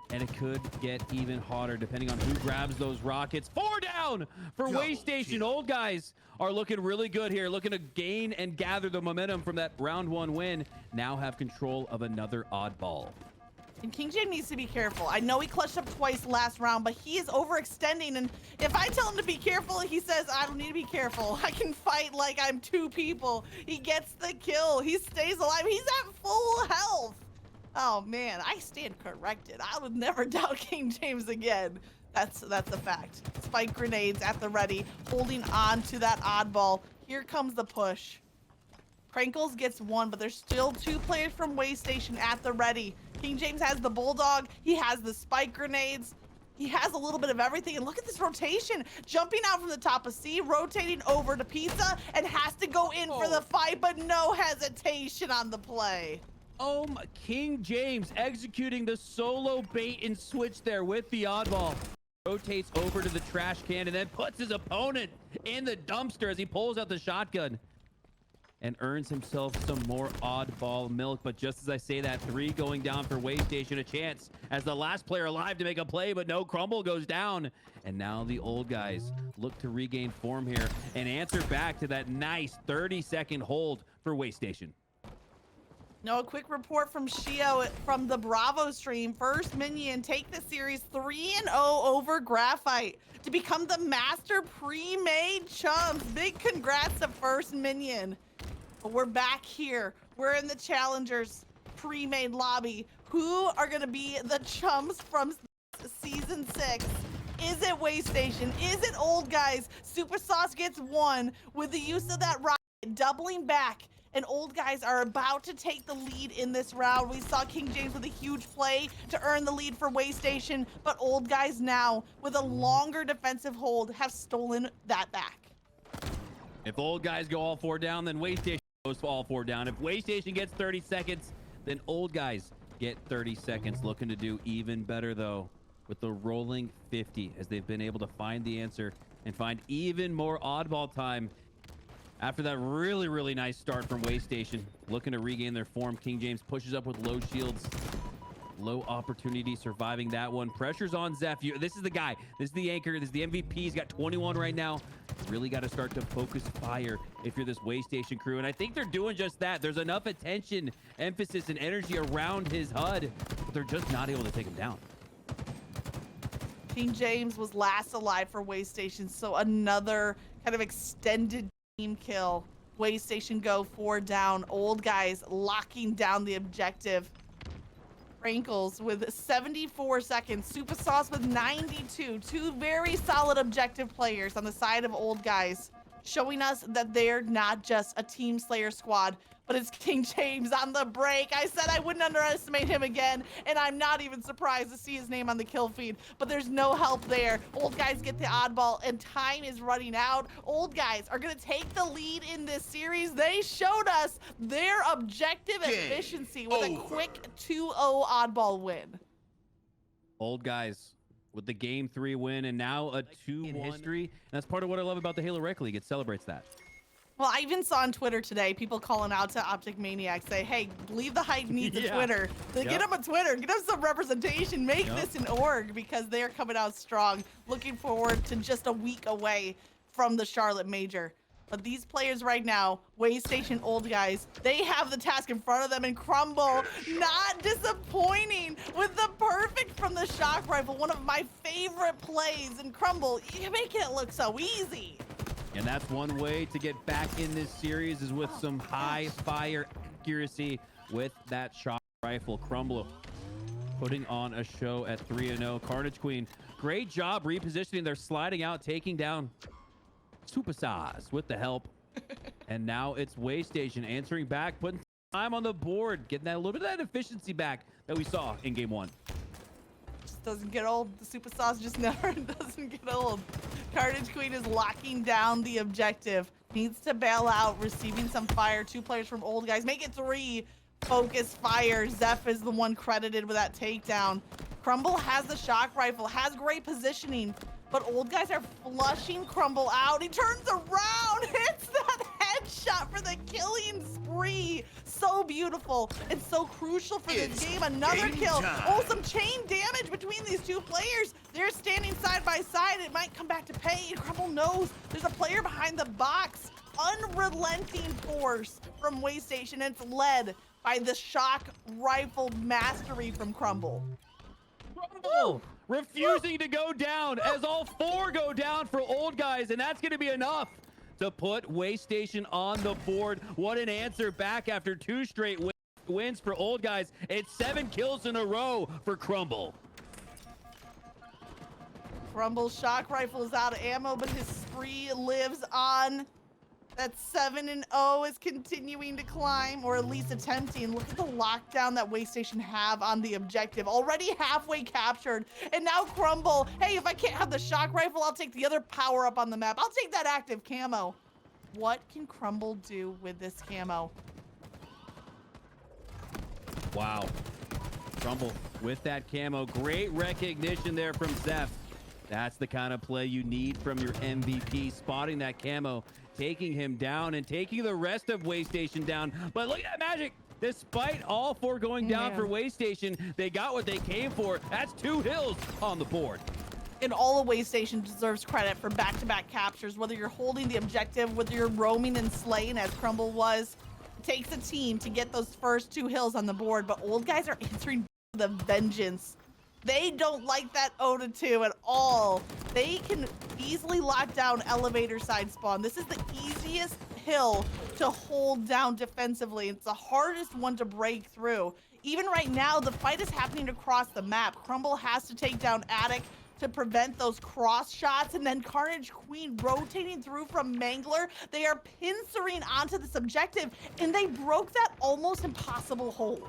and it could get even hotter depending on who grabs those rockets. 4 down for Waste Station. Old Guys are looking really good here, looking to gain and gather the momentum from that round 1 win. Now have control of another oddball. And King James needs to be careful. I know he clutched up twice last round, but he is overextending. And if I tell him to be careful, he says, I don't need to be careful. I can fight like I'm 2 people. He gets the kill. He stays alive. He's at full health. Oh man, I stand corrected. I would never doubt King James again. That's a fact. Spike grenades at the ready, holding on to that oddball. Here comes the push. Krankles gets 1, but there's still 2 players from Waste Station at the ready. King James has the Bulldog. He has the spike grenades. He has a little bit of everything. And look at this rotation. Jumping out from the top of C, rotating over to Pizza, and has to go in for the fight, but no hesitation on the play. King James executing the solo bait and switch there with the oddball. Rotates over to the trash can and then puts his opponent in the dumpster as he pulls out the shotgun and earns himself some more oddball milk. But just as I say that, 3 going down for Waste Station, a chance as the last player alive to make a play, but no, Crumble goes down. And now the Old Guys look to regain form here and answer back to that nice 30-second hold for Waste Station. No, a quick report from Shio from the Bravo stream. First Minion take the series 3-0 over Graphite to become the master pre-made Chumps. Big congrats to First Minion. But we're back here. We're in the Challengers pre-made lobby. Who are going to be the Chumps from season 6? Is it Waste Station? Is it Old Guys? Super Sauce gets 1 with the use of that rocket, doubling back. And Old Guys are about to take the lead in this round. We saw King James with a huge play to earn the lead for Waste Station, but Old Guys now, with a longer defensive hold, have stolen that back. If Old Guys go all 4 down, then Waste Station goes all 4 down. If Waste Station gets 30 seconds, then Old Guys get 30 seconds. Looking to do even better, though, with the rolling 50, as they've been able to find the answer and find even more oddball time. After that really, really nice start from Waste Station, looking to regain their form. King James pushes up with low shields. Low opportunity surviving that one. Pressure's on Zeph. This is the guy. This is the anchor. This is the MVP. He's got 21 right now. Really got to start to focus fire if you're this Waste Station crew. And I think they're doing just that. There's enough attention, emphasis, and energy around his HUD, but they're just not able to take him down. King James was last alive for Waste Station, so another kind of extended team kill. Waste Station go 4 down. Old Guys locking down the objective. Rankles with 74 seconds. Super Sauce with 92. 2 very solid objective players on the side of Old Guys, showing us that they're not just a team slayer squad, but it's King James on the break. I said I wouldn't underestimate him again, and I'm not even surprised to see his name on the kill feed, but there's no help there. Old Guys get the oddball, and time is running out. Old Guys are going to take the lead in this series. They showed us their objective efficiency with a quick 2-0 oddball win. Old Guys with the Game 3 win, and now a 2 in history. And that's part of what I love about the Halo Rec League. It celebrates that. Well, I even saw on Twitter today, people calling out to Optic Maniac, say, hey, leave the hype needs a Twitter. Get them a Twitter, get them some representation, make this an org, because they're coming out strong. Looking forward to just a week away from the Charlotte Major. But these players right now, Waste Station Old Guys, they have the task in front of them, and Crumble not disappointing with the perfect from the shock rifle. One of my favorite plays, and Crumble, you're making it look so easy. And that's one way to get back in this series, is with some high fire accuracy with that shock rifle. Crumble putting on a show at 3-0. Carnage Queen, great job repositioning. They're sliding out, taking down Super Sauce with the help. And now it's Waste Station answering back, putting time on the board, getting that a little bit of that efficiency back that we saw in Game 1. Just doesn't get old. The Super Sauce just never doesn't get old. Carnage Queen is locking down the objective. needs to bail out, receiving some fire. 2 players from Old Guys. Make it 3. Focus fire. Zeph is the one credited with that takedown. Crumble has the shock rifle, has great positioning, but Old Guys are flushing Crumble out. He turns around, hits that headshot for the killing spree. So beautiful and so crucial for this game. Another kill. Oh, some chain damage between these 2 players. They're standing side by side. It might come back to pay. Crumble knows there's a player behind the box. Unrelenting force from Waystation. It's led by the shock rifle mastery from Crumble. Crumble refusing to go down as all 4 go down for Old Guys, and that's going to be enough to put Waystation on the board. What an answer back after 2 straight wins for Old Guys. It's 7 kills in a row for Crumble. Crumble's shock rifle is out of ammo, but his spree lives on. That 7-0 is continuing to climb, or at least attempting. Look at the lockdown that Waystation have on the objective. Already halfway captured, and now Crumble. Hey, if I can't have the shock rifle, I'll take the other power up on the map. I'll take that active camo. What can Crumble do with this camo? Wow. Crumble with that camo. Great recognition there from Zeph. That's the kind of play you need from your MVP, spotting that camo, taking him down and taking the rest of Waystation down. But look at that magic. Despite all 4 going down for Waystation, they got what they came for. That's 2 hills on the board. And all of Waystation deserves credit for back-to-back captures, whether you're holding the objective, whether you're roaming and slaying as Crumble was. It takes a team to get those first 2 hills on the board, but Old Guys are answering the vengeance. They don't like that 0-2 at all. They can easily lock down elevator side spawn. This is the easiest hill to hold down defensively. It's the hardest one to break through. Even right now, the fight is happening across the map. Crumble has to take down Attic to prevent those cross shots, and then Carnage Queen rotating through from Mangler. They are pincering onto this objective, and they broke that almost impossible hold.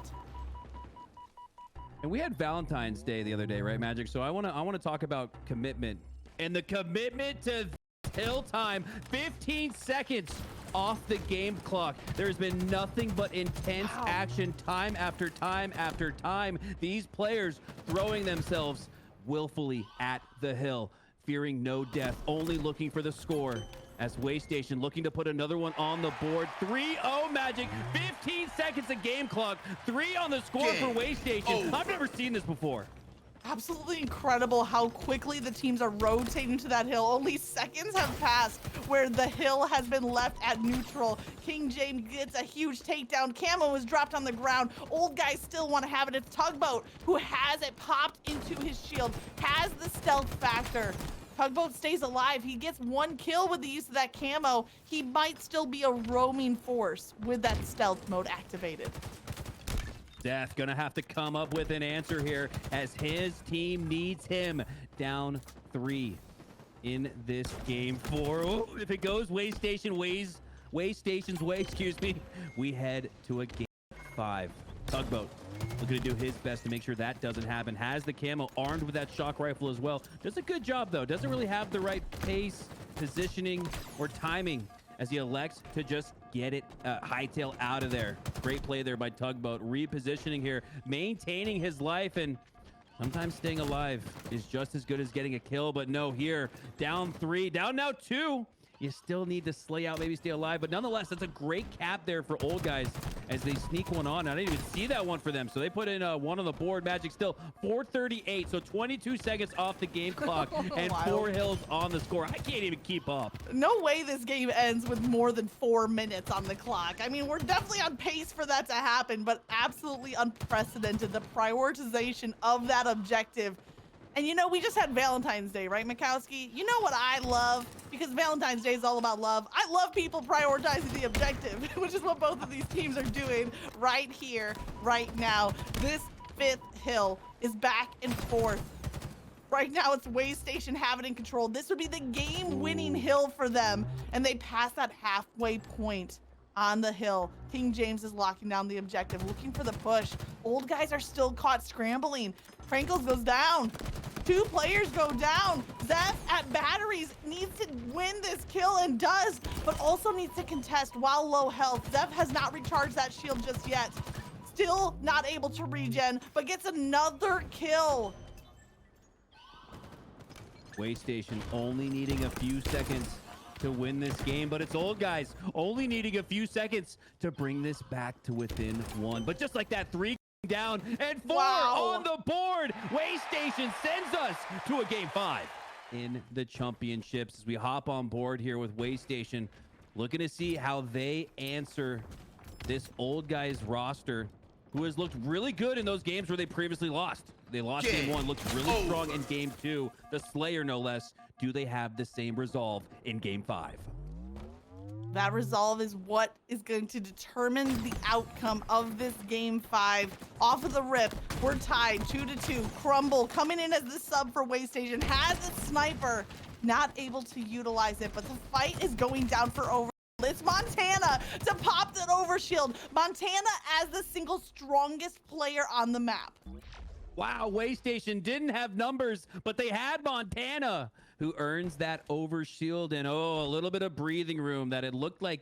And we had Valentine's Day the other day, right, Magic? So I want to talk about commitment, and the commitment to hill time. 15 seconds off the game clock. There's been nothing but intense action time after time after time. These players throwing themselves willfully at the hill, fearing no death, only looking for the score. As Waystation looking to put another one on the board. 3-0 Magic, 15 seconds of game clock, 3 on the score for Waystation. I've never seen this before. Absolutely incredible how quickly the teams are rotating to that hill. Only seconds have passed where the hill has been left at neutral. King James gets a huge takedown. Camo is dropped on the ground. Old Guys still want to have it. It's Tugboat who has it popped into his shield, has the stealth factor. Tugboat stays alive. He gets 1 kill with the use of that camo. He might still be a roaming force with that stealth mode activated. Death gonna have to come up with an answer here as his team needs him. Down 3 in this game 4. Ooh, if it goes Waystation's way, excuse me, we head to a game 5. Tugboat looking to do his best to make sure that doesn't happen. Has the camo, armed with that shock rifle as well. Does a good job though. Doesn't really have the right pace, positioning, or timing as he elects to just get it hightail out of there. Great play there by Tugboat. Repositioning here, maintaining his life, and sometimes staying alive is just as good as getting a kill. But no, here, down 3, down now 2. You still need to slay out, maybe stay alive, but nonetheless, that's a great cap there for Old Guys as they sneak one on. I didn't even see that one for them, so they put in 1 on the board. Magic still 4:38, so 22 seconds off the game clock and 4 hills on the score. I can't even keep up. No way this game ends with more than 4 minutes on the clock. I mean, we're definitely on pace for that to happen, but absolutely unprecedented. The prioritization of that objective. And you know, we just had Valentine's Day, right, Mikowski? You know what I love? Because Valentine's Day is all about love. I love people prioritizing the objective, which is what both of these teams are doing right here, right now. This 5th hill is back and forth. Right now, it's Waystation have it in control. This would be the game-winning hill for them, and they pass that halfway point on the hill. King James is locking down the objective, looking for the push. Old Guys are still caught scrambling. Frankles goes down. 2 players go down. Zeph at batteries needs to win this kill and does, but also needs to contest while low health. Zeph has not recharged that shield just yet. Still not able to regen, but gets another kill. Waystation only needing a few seconds to win this game, but it's old guys only needing a few seconds to bring this back to within 1. But just like that, 3 down and 4 on the board. Waystation sends us to a game 5 in the championships as we hop on board here with Waystation, looking to see how they answer this old guys roster, who has looked really good in those games where they previously lost. They lost game 1, looked really strong in game 2. The Slayer, no less. Do they have the same resolve in game 5? That resolve is what is going to determine the outcome of this game 5. Off of the rip, we're tied 2-2. Crumble coming in as the sub for Waystation, has a sniper, not able to utilize it, but the fight is going down for over. It's Montana to pop that overshield. Montana as the single strongest player on the map. Wow, Waystation didn't have numbers, but they had Montana, who earns that overshield and a little bit of breathing room that it looked like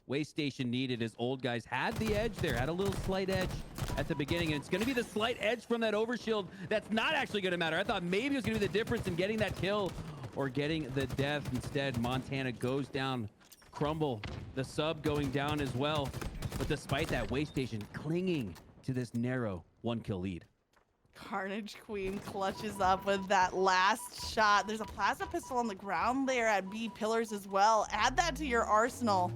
Waystation needed, as old guys had the edge there, had a little slight edge at the beginning, and it's going to be the slight edge from that overshield that's not actually going to matter. I thought maybe it was going to be the difference in getting that kill or getting the death. Instead, Montana goes down. Crumble, the sub, going down as well. But despite that, Waystation clinging to this narrow 1-kill lead. Carnage Queen clutches up with that last shot. There's a plasma pistol on the ground there at B pillars as well. Add that to your arsenal.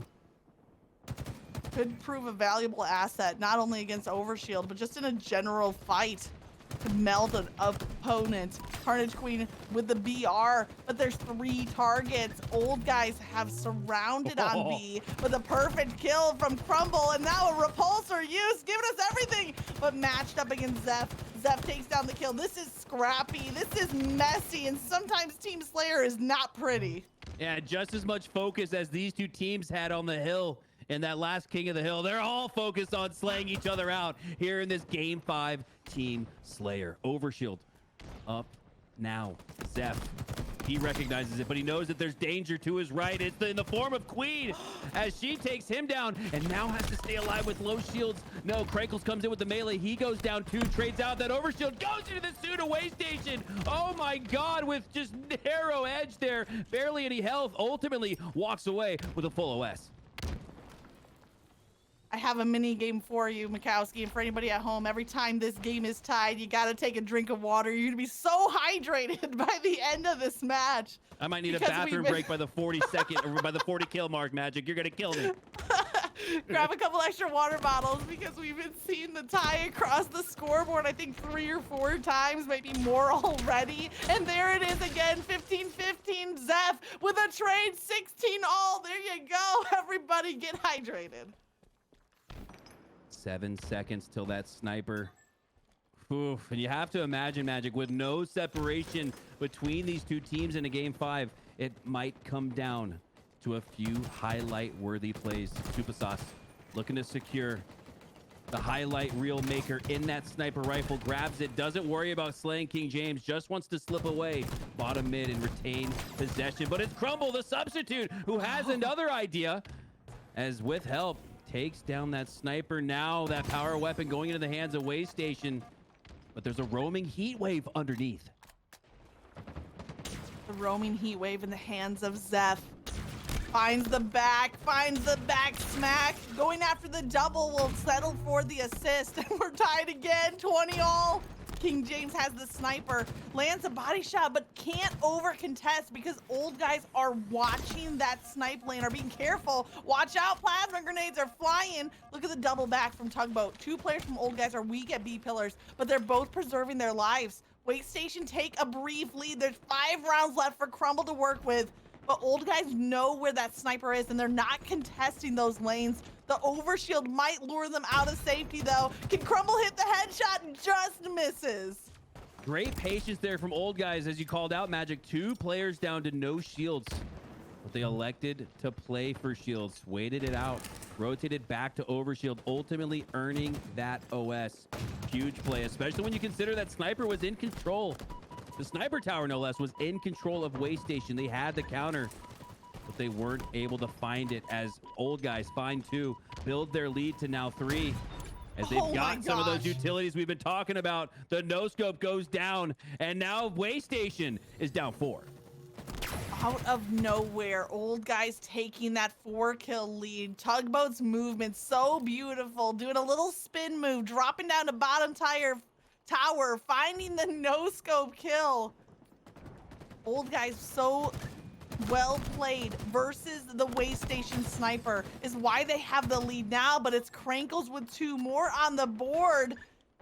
Could prove a valuable asset, not only against Overshield, but just in a general fight to melt an opponent. Carnage Queen with the BR, but there's 3 targets. Old guys have surrounded on B with a perfect kill from Crumble, and now a repulsor use, giving us everything, but matched up against Zeph. Zeph takes down the kill. This is scrappy, this is messy, and sometimes Team Slayer is not pretty. Yeah, just as much focus as these 2 teams had on the hill in that last King of the Hill. They're all focused on slaying each other out here in this game 5 Team Slayer. Overshield up now. Zeph, he recognizes it, but he knows that there's danger to his right. It's in the form of Queen as she takes him down and now has to stay alive with low shields. No, Krankles comes in with the melee. He goes down 2, trades out that overshield, goes into the Suda Waystation. Oh my God, with just narrow edge there, barely any health, ultimately walks away with a full OS. I have a mini game for you, Mikowski, and for anybody at home. Every time this game is tied, you got to take a drink of water. You're going to be so hydrated by the end of this match. I might need a bathroom break by the 42nd or by the 40 kill mark, Magic. You're going to kill me. Grab a couple extra water bottles because we've been seeing the tie across the scoreboard, I think 3 or 4 times, maybe more already. And there it is again, 15-15 Zeph with a trade, 16 all. There you go. Everybody get hydrated. 7 seconds till that sniper. Oof. And you have to imagine, Magic, with no separation between these 2 teams in a game 5, it might come down to a few highlight-worthy plays. Supasauce looking to secure the highlight reel maker in that sniper rifle, grabs it, doesn't worry about slaying King James, just wants to slip away bottom mid and retain possession. But it's Crumble, the substitute, who has another idea, as with help, takes down that sniper. Now that power weapon going into the hands of Waystation, but there's a roaming heat wave underneath. The roaming heat wave in the hands of Zeph. Finds the back smack. Going after the double, will settle for the assist, and we're tied again, 20 all. King James has the sniper, lands a body shot, but can't over contest because old guys are watching that snipe lane, are being careful. Watch out, plasma grenades are flying. Look at the double back from Tugboat. 2 players from old guys are weak at B pillars, but they're both preserving their lives. Waystation take a brief lead. There's 5 rounds left for Crumble to work with, but old guys know where that sniper is and they're not contesting those lanes. The overshield might lure them out of safety though. Can Crumble hit the headshot? Just misses. Great patience there from old guys, as you called out, Magic. 2 players down to no shields, but they elected to play for shields, waited it out, rotated back to overshield, ultimately earning that OS. Huge play, especially when you consider that sniper was in control The sniper tower, no less, was in control of Way Station. They had the counter, but they weren't able to find it as Old Guys find 2, build their lead to now 3. As they've got some of those utilities we've been talking about. The no-scope goes down, and now Way Station is down 4. Out of nowhere, Old Guys taking that 4-kill lead. Tugboat's movement so beautiful, doing a little spin move, dropping down to bottom tower, finding the no-scope kill. Old Guys so well played versus the Way Station sniper is why they have the lead now, but it's Krankles with 2 more on the board.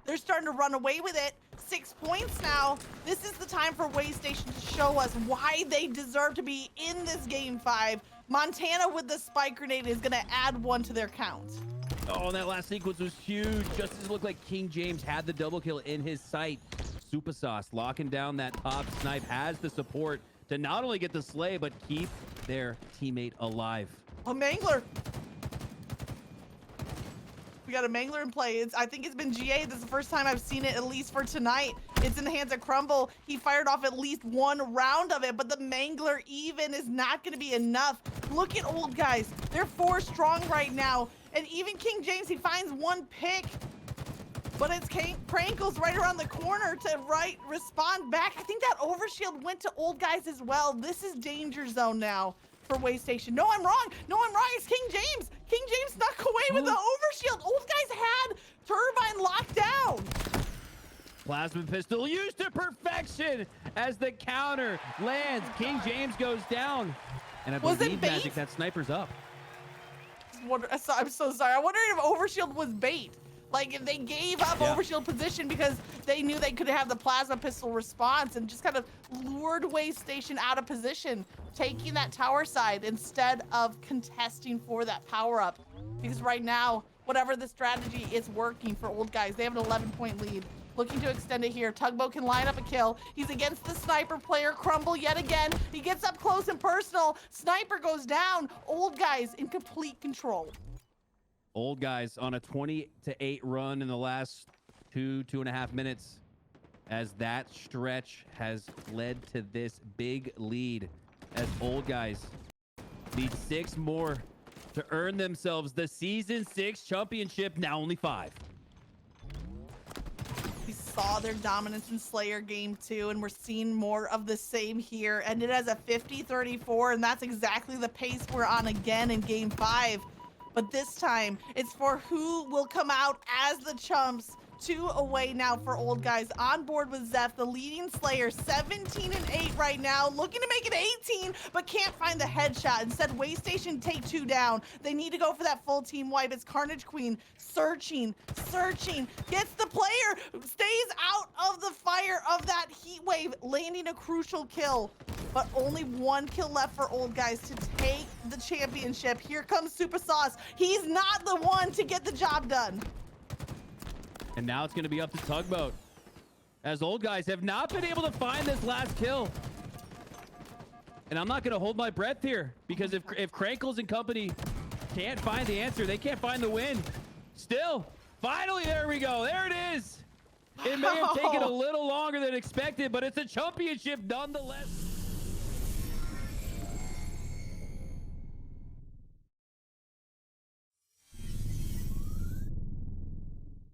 They're starting to run away with it. 6 points now. This is the time for Way Station to show us why they deserve to be in this game 5. Montana with the spike grenade is going to add 1 to their count. Oh, and that last sequence was huge. Just as it looked like King James had the double kill in his sight. Super Sauce locking down that top snipe, has the support to not only get the slay, but keep their teammate alive. A Mangler. We got a Mangler in play. I think it's been GA. This is the first time I've seen it, at least for tonight. It's in the hands of Crumble. He fired off at least 1 round of it, but the Mangler even is not going to be enough. Look at Old Guys. They're 4 strong right now. And even King James, he finds 1 pick. But it's Krankles right around the corner to respond back. I think that overshield went to Old Guys as well. This is danger zone now for Way Station. No, I'm wrong. No, I'm wrong. It's King James. King James snuck away with the overshield. Old Guys had Turbine locked down. Plasma pistol used to perfection as the counter lands. King James goes down. And I believe Magic, that sniper's up. I'm so sorry. I wondered if overshield was bait. Like if they gave up overshield position because they knew they could have the plasma pistol response and just kind of lured Way Station out of position, taking that tower side instead of contesting for that power up. Because right now, whatever the strategy is working for Old Guys, they have an 11-point lead. Looking to extend it here. Tugboat can line up a kill. He's against the sniper player, Crumble yet again. He gets up close and personal. Sniper goes down. Old Guys in complete control. Old Guys on a 20-8 run in the last 2.5 minutes, as that stretch has led to this big lead, as Old Guys need 6 more to earn themselves the Season 6 championship, now only 5. We saw their dominance in Slayer game 2, and we're seeing more of the same here. Ended as a 50-34, and that's exactly the pace we're on again in game 5. But this time, it's for who will come out as the Chumps. 2 away now for Old Guys. On board with Zeph, the leading Slayer, 17-8 right now. Looking to make it 18, but can't find the headshot. Instead, Way Station take 2 down. They need to go for that full team wipe. It's Carnage Queen searching, gets the player, stays out of the fire of that heat wave, landing a crucial kill. But only 1 kill left for Old Guys to take the championship. Here comes Super Sauce. He's not the one to get the job done. And now it's going to be up to Tugboat, as Old Guys have not been able to find this last kill. And I'm not going to hold my breath here, because if Krankles and company can't find the answer, they can't find the win. Still, finally, there we go. There it is. It may have taken a little longer than expected, but it's a championship nonetheless.